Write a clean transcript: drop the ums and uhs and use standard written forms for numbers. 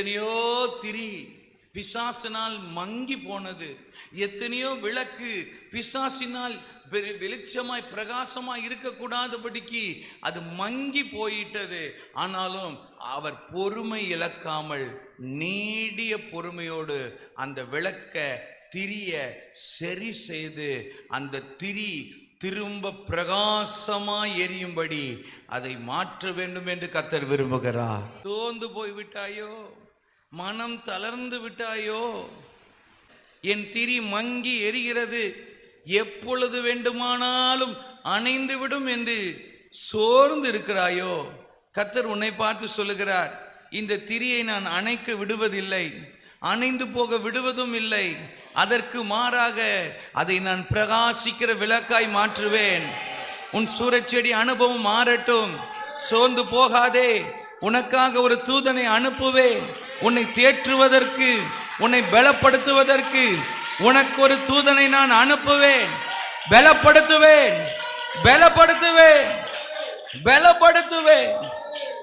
எத்தனையோ திரி பிசாசினால் மங்கி போனது, எத்தனையோ விளக்கு பிசாசினால் வெளிச்சமாய் பிரகாசமாய் இருக்கக்கூடாதபடிக்கு அது மங்கி போயிட்டது. ஆனாலும் அவர் பொறுமை இழக்காமல் நீடிய பொறுமையோடு அந்த விளக்க திரிய சரி செய்து அந்த திரி திரும்ப பிரகாசமாய் எரியும்படி அதை மாற்ற வேண்டும் என்று கர்த்தர் விரும்புகிறார். தோர்ந்து போய் விட்டாயோ, மனம் தளர்ந்து விட்டாயோ, என் திரி மங்கி எரிகிறது, எப்பொழுது வேண்டுமானாலும் அணைந்து விடும் என்று சோர்ந்து இருக்கிறாயோ, கர்த்தர் உன்னை பார்த்து சொல்லுகிறார், இந்த திரியை நான் அணைக்க விடுவதில்லை, அணைந்து போக விடுவதும் இல்லை. அதற்கு மாறாக அதை நான் பிரகாசிக்கிற விளக்காய் மாற்றுவேன். உன் சூரச்செடி அனுபவம் மாறட்டும், சோர்ந்து போகாதே. உனக்காக ஒரு தூதனை அனுப்புவேன், உன்னை தேற்றுவதற்கு, உன்னை பலப்படுத்துவதற்கு உனக்கு ஒரு தூதனை நான் அனுப்புவேன். பலப்படுத்துவேன், பலப்படுத்துவேன், பலப்படுத்துவேன்.